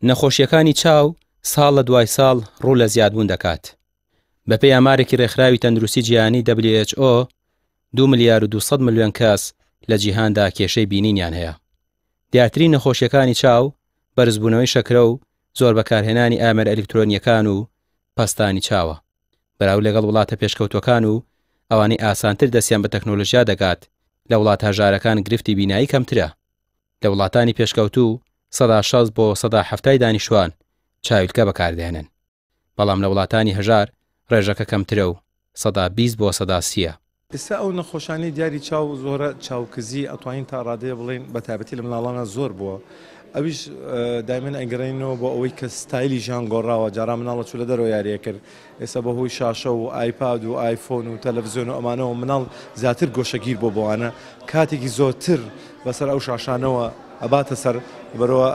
نەخۆشیەکانی چاو ساڵ لە دوای ساڵ ڕوو لە زیادبوون دەکات. بەپێی ئامارێکی ڕێکخراوی تەندروستی جیهانی WHO 2 ملیار و 200 ملیۆن کەس لە جیهاندا کێشەی بینینیان هەیە. دیارترین نەخۆشیەکانی چاو بەرزبوونەوەی شەکرە و زۆر بەکارهێنانی ئامێر ئەلکترۆنیەکان و پەستانی چاوە. بەراو لەگەڵ وڵاتە پێشکەوتوەکان و ئەوانەی ئاسانتر دەستیان بە تەکنۆلۆژیا دەگات لە وڵات هەژارەکان گرفتی بینایی کەمترە. لە وڵاتانی پێشکەوتوو 160 بۆ 170 دانیشتوان چاویلکە بەکاردێنن، بەڵام لە وڵاتانی هەژار ڕێژەکە کەمترە و 120 بۆ 130. ئێستا ئەو نەخۆشانی دیاری چاو زۆرە چاوکزی ئەتوانین تا ڕادەیە بڵێن بە تایبەتی لە مناڵانە زۆر بووە. ئەویش دایمەن ئەگەڕێنەوە بۆ ئەوەی کە ستایلی ژیان گۆڕاوە. جاران مناڵە چوو لە دەرەوە یاریە کرد، ئێستا بەهۆی شاشە و ئایپاد و ئایفۆن و تەلەڤیزیۆن و ئەمانەوە مناڵ زیاتر گۆشەگیر بۆ بۆوانە کاتێکی زۆرتر بەسەر ئەو شاشانەوە ئەباتە سەر بەرەوە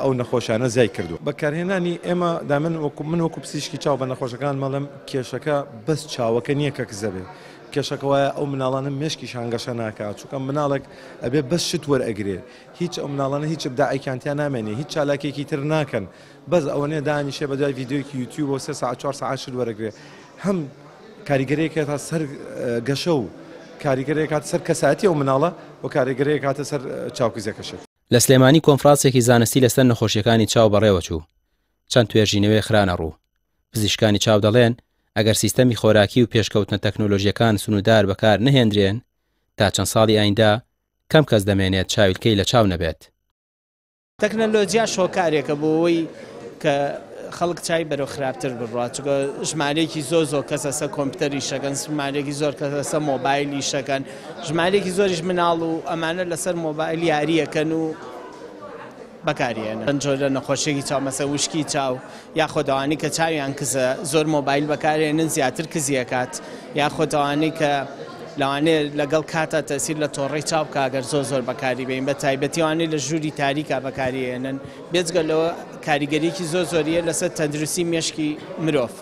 ئەو نەخۆشیانە زیای کردو. بەکارهێنانی ئێمە دامن من وەکو پزیشکی چاو بە نەخۆشەکان مەڵم کێشەکە بەس چاوەکە نییە کە کزەبێ، کێشەکە وایە ئەو مناڵانە مێشکی شانگەشە ناکات، چونکە مناڵێک ئەبێ بەس شت وەرئەگرێ، هیچ ئەو مناڵانە هیچ بداعیکانتیان نامێنێ، هیچ چالاکێکی تر ناکەن، بەس ئەوەنێ دانیشێ بە دوای ڤیدیۆیەکی یوتیوب و 3 ساعت 4 ساعت شت وەرەگرێ. هەم کاریگەریەکە تا سەر گەشە و کاریگەریەک هاتە سەر کەسایەتی ئەو مناڵە و کاریگەریەک هاتە سەر چاوکزیەکەشێت. لە سلێمانی کۆنفرانسێکی زانستی لەسەر نەخۆشیەکانی چاو بەڕێوە چوو. چەند توێژینەوەی خرانە ڕوو. پزیشکانی چاو دەڵێن ئەگەر سیستەمی خۆراکی و پێشکەوتنە تەکنۆلۆژیەکان سنوودار بەکار نەهێنرێن تا چەند ساڵی ئایندا کەم کەس دەمێنێت چاویلکەی لە چاو نەبێت. تەکنۆلۆژیا شۆکارێکە بۆەوەی کە خەڵک چای بەرەو خراپتر بڕات، چونکە ژمارەیەکی زۆر کەس ئەسە کۆمپیوتەری شەکەن، ژمارەیەکی زۆر کەس ئەسە مۆبایلی شەکەن، ژمارەیەکی زۆریش مناڵ و ئەمانە لەسەر مۆبایل یاریەکەن و بەکارێنن. جۆرە نەخۆشیێکی چاو مەسە وشکی چاو یاخۆ ئەوانەی کە چاویان کزە زۆر مۆبایل بەکارێنن زیاتر کزیەکات، یاخۆ ئەوانەی کە لەوانەیە لەگەڵ کاتە تەسیر لە تۆڕەی چاو کاگەر زۆر بەکاری بین، بە تایبەتیوانەی لە ژووری تاریکا بەکارێنن، بێجگەلەوە کاریگەریەکی زۆریە لەسەر تەندروستی مێشکی مرۆڤ.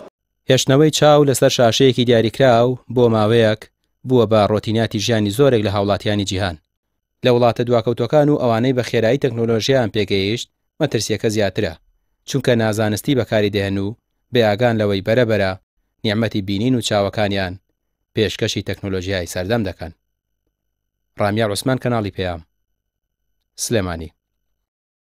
هێشتنەوەی چاو لەسەر شاشەیەکی دیاریکراو بۆ ماوەیەک بووە بە ڕۆتیناتی ژیانی زۆرێک لە هاوڵاتیانی جیهان. لە وڵاتە دواکەوتەکان و ئەوانەی بە خێرایی تەکنۆلۆژیان پێگەیشت مەترسیەکە زیاترە، چونکە نازانستی بەکاری دێن و بێئاگان لەوەی بەرەبەرە نیعمەتی بینین و چاوەکانیان پێشکەشی تەکنۆلۆژیای سەردەم دەکەن. ڕامیار عوسمان، کەناڵی پێام، سلێمانی.